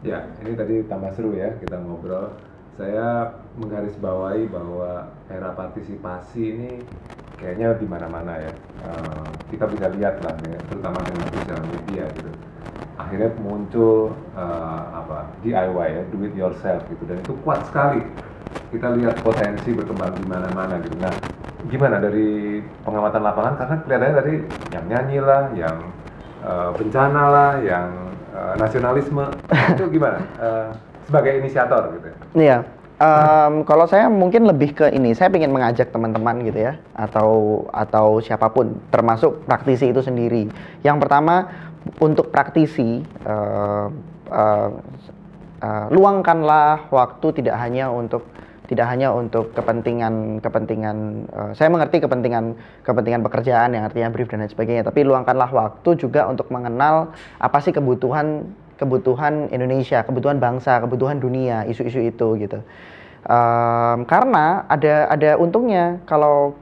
Ya, ini tadi tambah seru ya kita ngobrol. Saya menggarisbawahi bahwa era partisipasi ini kayaknya di mana-mana ya. Kita bisa lihat lah, ya, terutama dengan sosial media gitu. Akhirnya muncul DIY ya, do it yourself gitu, dan itu kuat sekali. Kita lihat potensi berkembang di mana-mana gitu. Nah, gimana dari pengamatan lapangan? Karena kelihatannya tadi yang nyanyi lah, yang bencana lah, yang nasionalisme itu gimana? Sebagai inisiator gitu. Iya, kalau saya mungkin lebih ke ini, saya ingin mengajak teman-teman gitu ya, atau siapapun, termasuk praktisi itu sendiri. Yang pertama, untuk praktisi, uh, luangkanlah waktu tidak hanya untuk kepentingan, saya mengerti kepentingan pekerjaan yang artinya brief dan lain sebagainya, tapi luangkanlah waktu juga untuk mengenal apa sih kebutuhan Indonesia, kebutuhan bangsa, kebutuhan dunia, isu-isu itu gitu. Karena ada untungnya kalau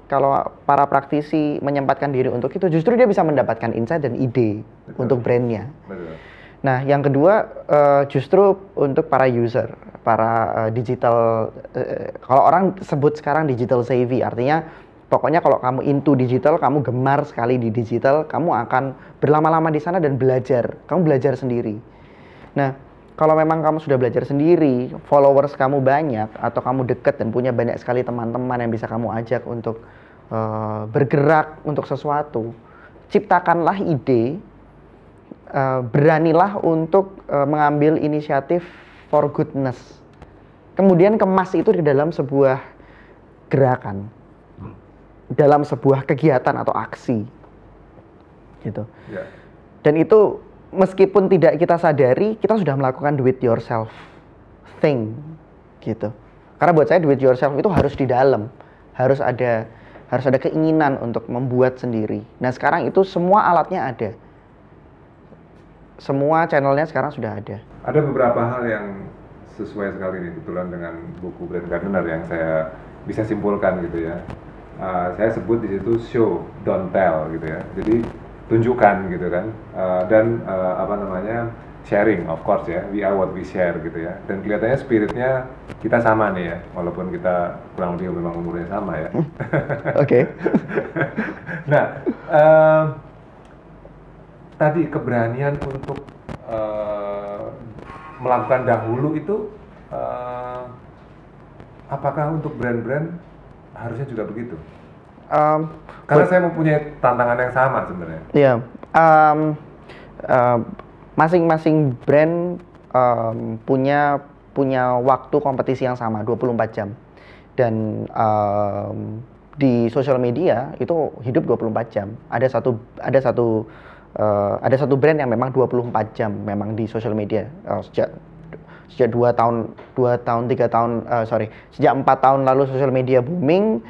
para praktisi menyempatkan diri untuk itu, justru dia bisa mendapatkan insight dan ide. Betul. Untuk brandnya. Betul. Nah, yang kedua, justru untuk para user, para digital, kalau orang sebut sekarang digital savvy, artinya pokoknya kalau kamu into digital, kamu gemar sekali di digital, kamu akan berlama-lama di sana dan kamu belajar sendiri. Nah, kalau memang kamu sudah belajar sendiri, followers kamu banyak, atau kamu dekat dan punya banyak sekali teman-teman yang bisa kamu ajak untuk bergerak untuk sesuatu, ciptakanlah ide, beranilah untuk mengambil inisiatif for goodness. Kemudian kemas itu di dalam sebuah gerakan, dalam sebuah kegiatan atau aksi, gitu. Yeah. Dan itu meskipun tidak kita sadari, kita sudah melakukan do it yourself thing, gitu. Karena buat saya do it yourself itu harus di dalam, harus ada keinginan untuk membuat sendiri. Nah, sekarang itu semua alatnya ada. Semua channelnya sekarang sudah ada. Ada beberapa hal yang sesuai sekali nih kebetulan dengan buku Brand Gardener yang saya bisa simpulkan gitu ya. Saya sebut di situ show, don't tell gitu ya. Jadi tunjukkan gitu kan, dan sharing of course ya, we are what we share gitu ya. Dan kelihatannya spiritnya kita sama nih ya, walaupun kita kurang lebih memang umurnya sama ya. Oke. Nah, tadi keberanian untuk melakukan dahulu itu, apakah untuk brand-brand harusnya juga begitu? Karena saya mempunyai tantangan yang sama sebenarnya. Iya, masing-masing brand punya waktu kompetisi yang sama, 24 jam. Dan di sosial media itu hidup 24 jam. Ada satu brand yang memang 24 jam memang di sosial media, sejak 3 tahun, sejak 4 tahun lalu sosial media booming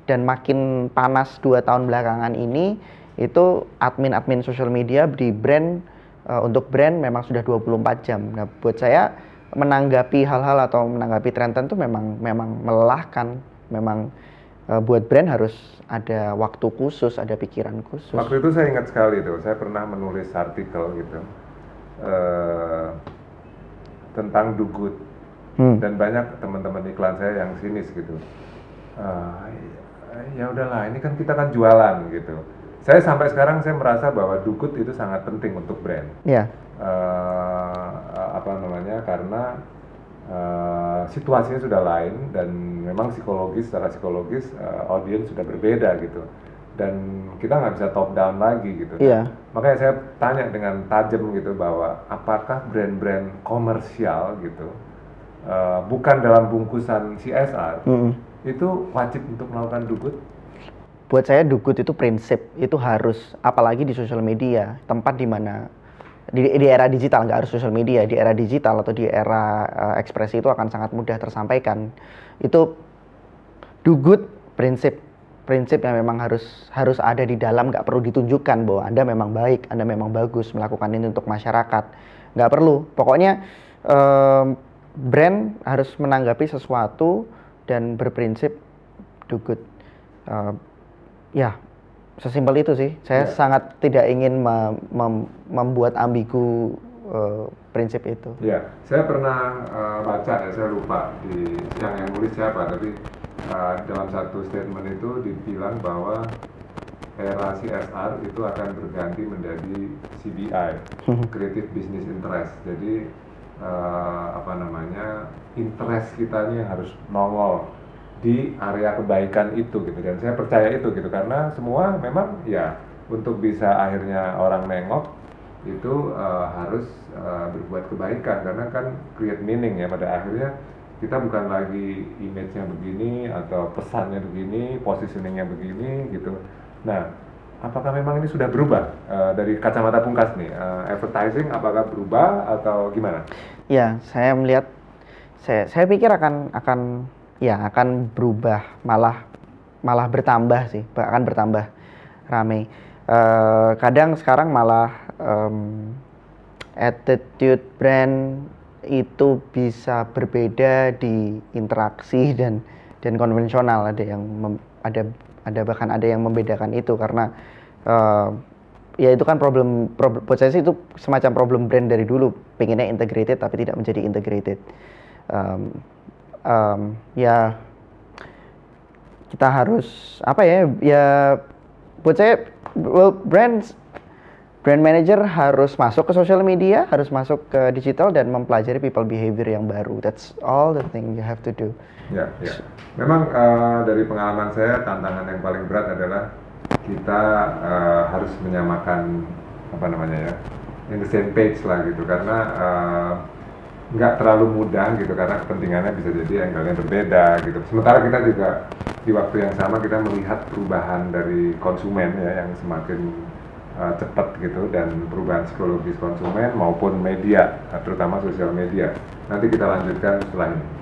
dan makin panas 2 tahun belakangan ini, itu admin sosial media di brand, untuk brand memang sudah 24 jam. Nah, buat saya menanggapi hal-hal atau menanggapi tren itu memang melelahkan. Memang buat brand harus ada waktu khusus, ada pikiran khusus. Waktu itu saya ingat sekali tuh, saya pernah menulis artikel gitu tentang do good, dan banyak teman-teman iklan saya yang sinis gitu. Ya udahlah, ini kan kita kan jualan gitu. Saya sampai sekarang saya merasa bahwa do good itu sangat penting untuk brand. Iya. Karena situasinya sudah lain dan memang secara psikologis audiens sudah berbeda gitu, dan kita nggak bisa top down lagi gitu. Iya. Makanya saya tanya dengan tajam gitu bahwa apakah brand-brand komersial gitu, bukan dalam bungkusan CSR, itu wajib untuk melakukan do good? Buat saya do good itu prinsip, itu harus, apalagi di sosial media, tempat di mana di era digital, nggak harus sosial media, di era digital atau di era ekspresi itu akan sangat mudah tersampaikan. Itu do good, prinsip yang memang harus ada di dalam, nggak perlu ditunjukkan bahwa Anda memang baik, Anda memang bagus melakukan ini untuk masyarakat, nggak perlu. Pokoknya brand harus menanggapi sesuatu dan berprinsip do good. Ya, sesimpel itu sih. Saya sangat tidak ingin membuat ambigu prinsip itu. Ya, saya pernah baca ya, saya lupa yang nulis siapa, tapi dalam satu statement itu dibilang bahwa era CSR itu akan berganti menjadi CBI, Creative Business Interest. Jadi interest kita ini yang harus nongol di area kebaikan itu gitu, dan saya percaya itu gitu, karena semua memang ya untuk bisa akhirnya orang nengok itu harus berbuat kebaikan, karena kan create meaning ya pada akhirnya. Kita bukan lagi image-nya begini atau pesannya begini, positioning-nya begini gitu. Nah, apakah memang ini sudah berubah dari kacamata Pungkas nih? Advertising apakah berubah atau gimana? Ya, saya melihat, saya pikir akan berubah, malah bertambah sih, akan bertambah ramai. Kadang sekarang malah attitude brand itu bisa berbeda di interaksi dan konvensional. Ada bahkan ada yang membedakan itu, karena ya itu kan problem buat saya sih, itu semacam problem brand dari dulu, pengennya integrated tapi tidak menjadi integrated. Ya kita harus buat saya, brand manager harus masuk ke social media, harus masuk ke digital dan mempelajari people behavior yang baru. That's all the thing you have to do. Ya. Memang dari pengalaman saya, tantangan yang paling berat adalah kita harus menyamakan in the same page lah gitu, karena nggak terlalu mudah gitu, karena kepentingannya bisa jadi angle-nya berbeda gitu. Sementara kita juga di waktu yang sama kita melihat perubahan dari konsumen ya, yang semakin cepat gitu, dan perubahan psikologis konsumen maupun media, terutama sosial media. Nanti kita lanjutkan setelah ini.